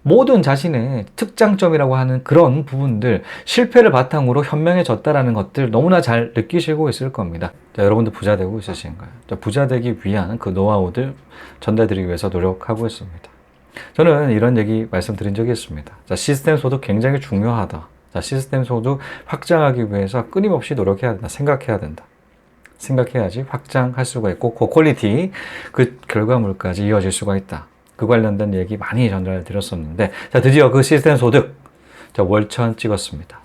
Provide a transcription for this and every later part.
모든 자신의 특장점이라고 하는 그런 부분들, 실패를 바탕으로 현명해졌다라는 것들 너무나 잘 느끼시고 있을 겁니다. 자, 여러분들 부자 되고 있으신가요? 자, 부자 되기 위한 그 노하우들 전달드리기 위해서 노력하고 있습니다. 저는 이런 얘기 말씀드린 적이 있습니다. 자, 시스템 소득 굉장히 중요하다. 자, 시스템 소득 확장하기 위해서 끊임없이 노력해야 된다. 생각해야 된다. 생각해야지 확장할 수가 있고 그 퀄리티, 그 결과물까지 이어질 수가 있다. 그 관련된 얘기 많이 전달드렸었는데, 자, 드디어 그 시스템 소득, 자, 월천 찍었습니다.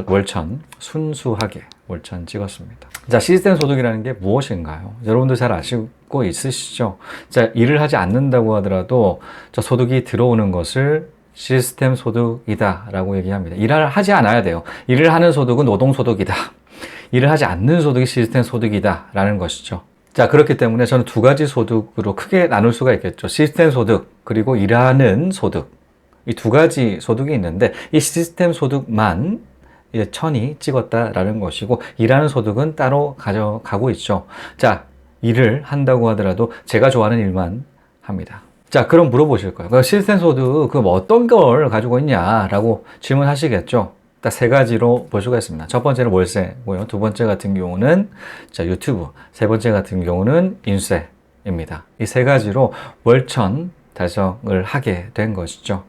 월천, 순수하게 월천 찍었습니다. 자, 시스템 소득이라는 게 무엇인가요? 여러분들 잘 아시고 있으시죠? 자, 일을 하지 않는다고 하더라도 저 소득이 들어오는 것을 시스템 소득이다 라고 얘기합니다. 일을 하지 않아야 돼요. 일을 하는 소득은 노동 소득이다. 일을 하지 않는 소득이 시스템 소득이다 라는 것이죠. 자, 그렇기 때문에 저는 두 가지 소득으로 크게 나눌 수가 있겠죠. 시스템 소득, 그리고 일하는 소득. 이 두 가지 소득이 있는데, 이 시스템 소득만 이제 1000이 찍었다라는 것이고, 일하는 소득은 따로 가져가고 있죠. 자, 일을 한다고 하더라도 제가 좋아하는 일만 합니다. 자, 그럼 물어보실 거예요. 시스템 소득, 뭐 어떤 걸 가지고 있냐라고 질문하시겠죠. 딱 세 가지로 볼 수가 있습니다. 첫 번째는 월세고요. 두 번째 같은 경우는 자, 유튜브. 세 번째 같은 경우는 인쇄입니다. 이 세 가지로 월천 달성을 하게 된 것이죠.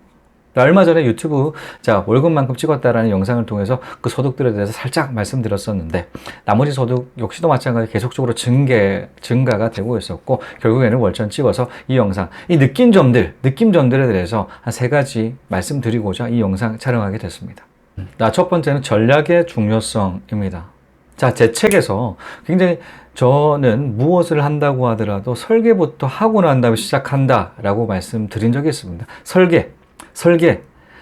얼마 전에 유튜브 자, 월급만큼 찍었다라는 영상을 통해서 그 소득들에 대해서 살짝 말씀드렸었는데, 나머지 소득 역시도 마찬가지로 계속적으로 증가가 되고 있었고, 결국에는 월천 찍어서 이 영상, 이 느낌점들에 대해서 한 세 가지 말씀드리고자 이 영상 촬영하게 됐습니다. 첫 번째는 전략의 중요성입니다. 자, 제 책에서 굉장히 저는 무엇을 한다고 하더라도 설계부터 하고 난 다음에 시작한다 라고 말씀드린 적이 있습니다.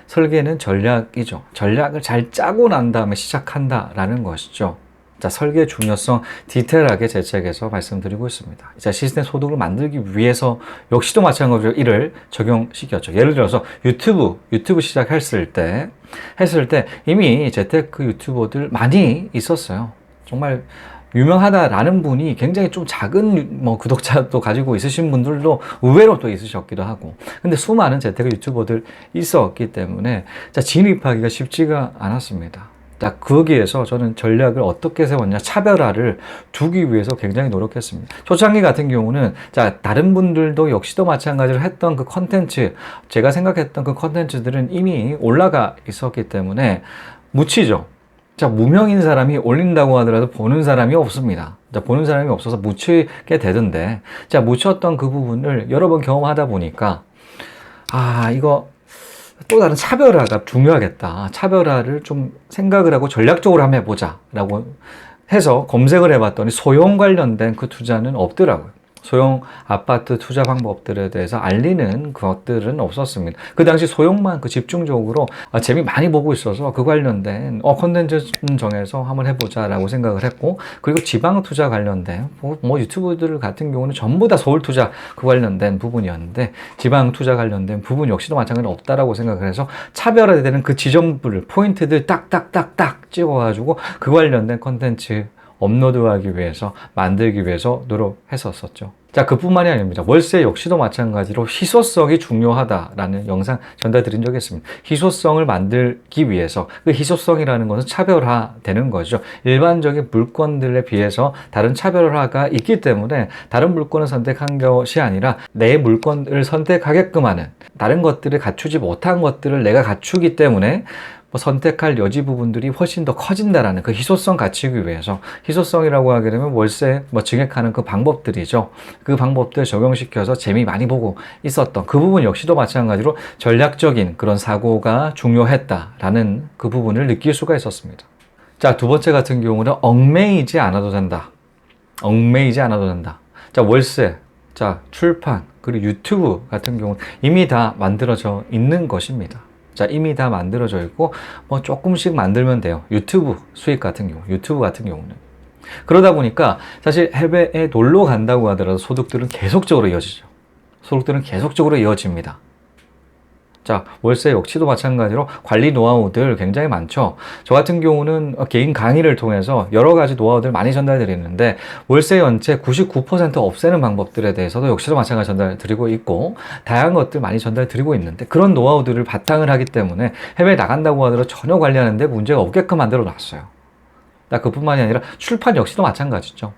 설계는 전략이죠. 전략을 잘 짜고 난 다음에 시작한다 라는 것이죠. 자, 설계의 중요성 디테일하게 제 책에서 말씀드리고 있습니다. 자, 시스템 소득을 만들기 위해서 역시도 마찬가지로 이를 적용시켰죠. 예를 들어서 유튜브 시작했을 때 이미 재테크 유튜버들 많이 있었어요. 정말 유명하다라는 분이 굉장히 좀 작은 구독자도 가지고 있으신 분들도 의외로 또 있으셨기도 하고, 근데 수많은 재테크 유튜버들 있었기 때문에 자, 진입하기가 쉽지가 않았습니다. 자, 거기에서 저는 전략을 어떻게 세웠냐, 차별화를 두기 위해서 굉장히 노력했습니다. 초창기 같은 경우는 자, 다른 분들도 역시도 마찬가지로 했던 그 컨텐츠, 제가 생각했던 그 컨텐츠들은 이미 올라가 있었기 때문에 묻히죠. 자, 무명인 사람이 올린다고 하더라도 보는 사람이 없습니다. 자, 보는 사람이 없어서 묻히게 되던데, 자, 묻혔던 그 부분을 여러 번 경험하다 보니까 이거 또 다른 차별화가 중요하겠다. 차별화를 좀 생각을 하고 전략적으로 한번 해보자 라고 해서 검색을 해봤더니 소형 관련된 그 투자는 없더라고요. 소형 아파트 투자 방법들에 대해서 알리는 것들은 없었습니다. 그 당시 소형만 집중적으로 재미 많이 보고 있어서 그 관련된 콘텐츠 정해서 한번 해보자 라고 생각을 했고, 그리고 지방 투자 관련된 유튜브들 같은 경우는 전부 다 서울 투자 그 관련된 부분이었는데, 지방 투자 관련된 부분 역시도 마찬가지로 없다라고 생각을 해서 차별화되는 그 지점들, 포인트들 딱딱딱딱 찍어가지고 그 관련된 콘텐츠 업로드하기 위해서, 만들기 위해서 노력했었죠. 자, 그뿐만이 아닙니다. 월세 역시도 마찬가지로 희소성이 중요하다라는 영상 전달드린 적이 있습니다. 희소성을 만들기 위해서, 그 희소성이라는 것은 차별화되는 거죠. 일반적인 물건들에 비해서 다른 차별화가 있기 때문에 다른 물건을 선택한 것이 아니라 내 물건을 선택하게끔 하는, 다른 것들을 갖추지 못한 것들을 내가 갖추기 때문에 선택할 여지 부분들이 훨씬 더 커진다라는 그 희소성 갖추기 위해서, 희소성이라고 하게 되면 월세 증액하는 그 방법들이죠. 그 방법들 적용시켜서 재미 많이 보고 있었던 그 부분 역시도 마찬가지로 전략적인 그런 사고가 중요했다라는 그 부분을 느낄 수가 있었습니다. 자, 두 번째 같은 경우는 얽매이지 않아도 된다. 자, 월세, 자, 출판, 그리고 유튜브 같은 경우는 이미 다 만들어져 있는 것입니다. 자, 이미 다 만들어져 있고 조금씩 만들면 돼요. 유튜브 같은 경우는. 그러다 보니까 사실 해외에 놀러 간다고 하더라도 소득들은 계속적으로 이어지죠. 소득들은 계속적으로 이어집니다. 자, 월세 역시도 마찬가지로 관리 노하우들 굉장히 많죠. 저 같은 경우는 개인 강의를 통해서 여러 가지 노하우들 많이 전달드리는데 월세 연체 99% 없애는 방법들에 대해서도 역시도 마찬가지 전달드리고 있고 다양한 것들 많이 전달드리고 있는데 그런 노하우들을 바탕을 하기 때문에 해외에 나간다고 하더라도 전혀 관리하는데 문제가 없게끔 만들어 놨어요. 그뿐만이 아니라 출판 역시도 마찬가지죠.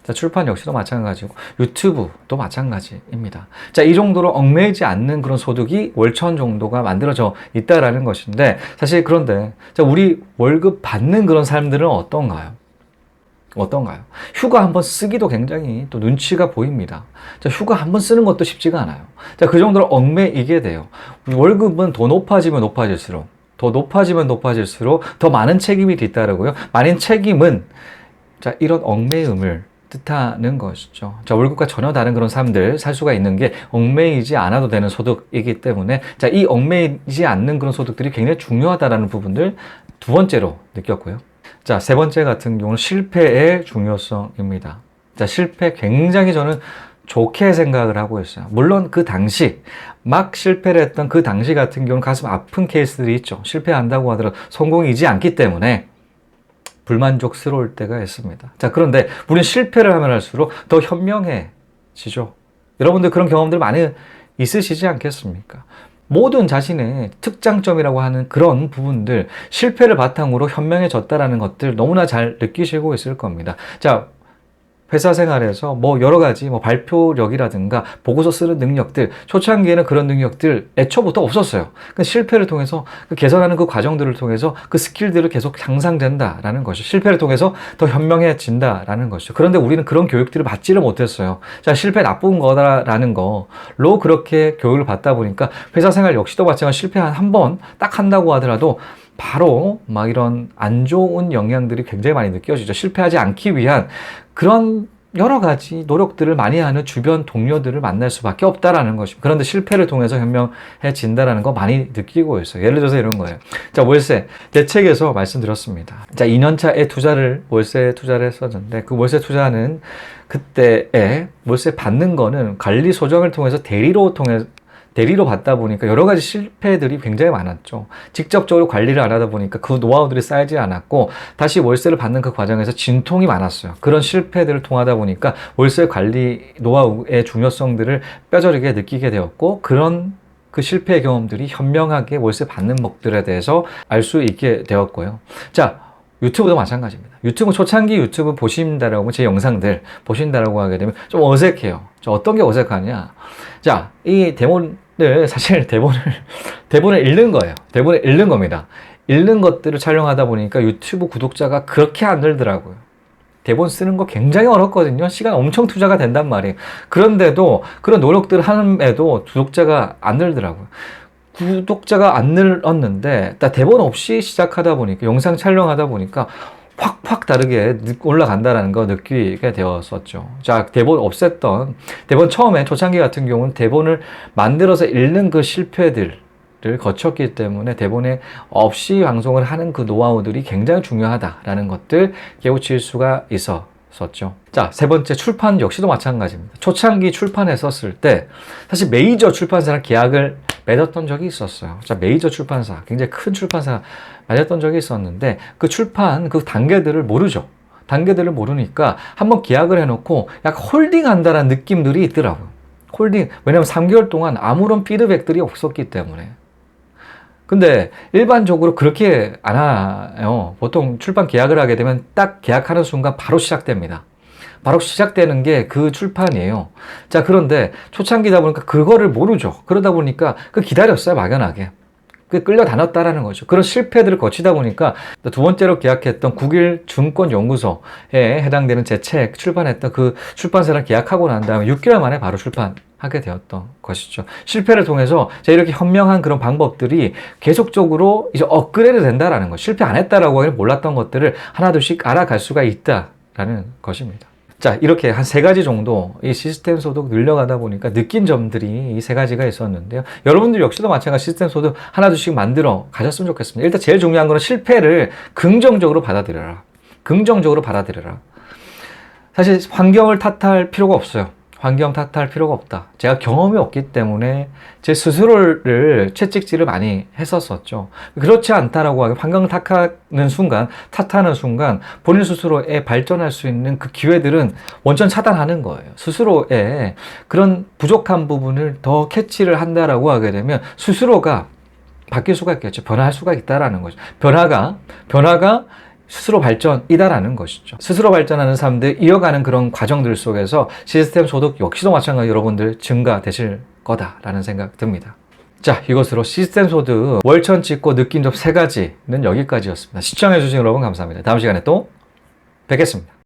자, 출판 역시도 마찬가지고 유튜브도 마찬가지입니다. 자, 이 정도로 얽매이지 않는 그런 소득이 월천 정도가 만들어져 있다라는 것인데 사실 그런데 자, 우리 월급 받는 그런 사람들은 어떤가요? 휴가 한번 쓰기도 굉장히 또 눈치가 보입니다. 자, 휴가 한번 쓰는 것도 쉽지가 않아요. 자, 그 정도로 얽매이게 돼요. 월급은 더 높아지면 높아질수록 더 많은 책임이 뒤따르고요. 많은 책임은 자, 이런 얽매임을 뜻하는 것이죠. 자, 월급과 전혀 다른 그런 사람들 살 수가 있는 게 얽매이지 않아도 되는 소득이기 때문에 자, 이 얽매이지 않는 그런 소득들이 굉장히 중요하다라는 부분들 두 번째로 느꼈고요. 자, 세 번째 같은 경우는 실패의 중요성입니다. 자, 실패 굉장히 저는 좋게 생각을 하고 있어요. 물론 그 당시 막 실패를 했던 그 당시 같은 경우는 가슴 아픈 케이스들이 있죠. 실패한다고 하더라도 성공이지 않기 때문에 불만족스러울 때가 있습니다. 자, 그런데 우리는 실패를 하면 할수록 더 현명해지죠. 여러분들 그런 경험들 많이 있으시지 않겠습니까? 모든 자신의 특장점이라고 하는 그런 부분들, 실패를 바탕으로 현명해졌다라는 것들 너무나 잘 느끼시고 있을 겁니다. 자, 회사 생활에서 뭐 여러 가지 뭐 발표력이라든가 보고서 쓰는 능력들, 초창기에는 그런 능력들 애초부터 없었어요. 그 실패를 통해서 그 개선하는 그 과정들을 통해서 그 스킬들을 계속 향상된다라는 것이죠. 실패를 통해서 더 현명해진다라는 것이죠. 그런데 우리는 그런 교육들을 받지를 못했어요. 자, 실패 나쁜 거다라는 거로 그렇게 교육을 받다 보니까 회사 생활 역시도 마찬가지로 실패 한 번 딱 한다고 하더라도 바로 막 이런 안 좋은 영향들이 굉장히 많이 느껴지죠. 실패하지 않기 위한 그런 여러 가지 노력들을 많이 하는 주변 동료들을 만날 수밖에 없다라는 것입니다. 그런데 실패를 통해서 현명해진다라는 거 많이 느끼고 있어요. 예를 들어서 이런 거예요. 자, 월세 대책에서 말씀드렸습니다. 자, 2년차에 월세 투자를 했었는데 그 월세 투자는 그때에 월세 받는 거는 관리 소정을 통해서 대리로 받다 보니까 여러 가지 실패들이 굉장히 많았죠. 직접적으로 관리를 안 하다 보니까 그 노하우들이 쌓이지 않았고 다시 월세를 받는 그 과정에서 진통이 많았어요. 그런 실패들을 통하다 보니까 월세 관리 노하우의 중요성들을 뼈저리게 느끼게 되었고 그런 그 실패의 경험들이 현명하게 월세 받는 법들에 대해서 알 수 있게 되었고요. 자, 유튜브도 마찬가지입니다. 유튜브 초창기 유튜브 보신다라고 제 영상들 보신다라고 하게 되면 좀 어색해요. 어떤 게 어색하냐? 자, 이 사실 대본을 읽는 거예요. 대본을 읽는 겁니다. 읽는 것들을 촬영하다 보니까 유튜브 구독자가 그렇게 안 늘더라고요. 대본 쓰는 거 굉장히 어렵거든요. 시간 엄청 투자가 된단 말이에요. 그런데도 그런 노력들을 함에도 구독자가 안 늘더라고요. 구독자가 안 늘었는데 대본 없이 시작하다 보니까 영상 촬영하다 보니까 확 다르게 올라간다는 거 느끼게 되었었죠. 자, 대본 처음에 초창기 같은 경우는 대본을 만들어서 읽는 그 실패들을 거쳤기 때문에 대본에 없이 방송을 하는 그 노하우들이 굉장히 중요하다라는 것들 깨우칠 수가 있었죠. 자, 세 번째 출판 역시도 마찬가지입니다. 초창기 출판했었을 때 사실 메이저 출판사랑 계약을 맺었던 적이 있었어요. 자, 메이저 출판사, 굉장히 큰 출판사 맺었던 적이 있었는데 그 출판 그 단계들을 모르죠. 단계들을 모르니까 한번 계약을 해놓고 약간 홀딩한다라는 느낌들이 있더라고요. 왜냐면 3개월 동안 아무런 피드백들이 없었기 때문에. 근데 일반적으로 그렇게 안 해요. 보통 출판 계약을 하게 되면 딱 계약하는 순간 바로 시작됩니다. 바로 시작되는 게 그 출판이에요. 자, 그런데 초창기다 보니까 그거를 모르죠. 그러다 보니까 기다렸어요, 막연하게. 끌려다녔다라는 거죠. 그런 실패들을 거치다 보니까 두 번째로 계약했던 국일증권연구소에 해당되는 제 책 출판했던 그 출판사랑 계약하고 난 다음에 6개월 만에 바로 출판하게 되었던 것이죠. 실패를 통해서 제가 이렇게 현명한 그런 방법들이 계속적으로 이제 업그레이드 된다라는 거. 실패 안 했다라고 하기는 몰랐던 것들을 하나둘씩 알아갈 수가 있다라는 것입니다. 자, 이렇게 한 3가지 정도 이 시스템 소득 늘려가다 보니까 느낀 점들이 이 3가지가 있었는데요. 여러분들 역시도 마찬가지 시스템 소득 하나둘씩 만들어 가셨으면 좋겠습니다. 일단 제일 중요한 거는 실패를 긍정적으로 받아들여라. 사실 환경을 탓할 필요가 없어요. 환경 탓할 필요가 없다. 제가 경험이 없기 때문에 제 스스로를 채찍질을 많이 했었었죠. 그렇지 않다라고 하면 환경 탓하는 순간 본인 스스로에 발전할 수 있는 그 기회들은 원천 차단하는 거예요. 스스로의 그런 부족한 부분을 더 캐치를 한다라고 하게 되면 스스로가 바뀔 수가 있겠죠. 변화할 수가 있다라는 거죠. 변화가 스스로 발전이다라는 것이죠. 스스로 발전하는 사람들 이어가는 그런 과정들 속에서 시스템 소득 역시도 마찬가지로 여러분들 증가되실 거다라는 생각 듭니다. 자, 이것으로 시스템 소득 월천 찍고 느낀 점 3가지는 여기까지였습니다. 시청해주신 여러분 감사합니다. 다음 시간에 또 뵙겠습니다.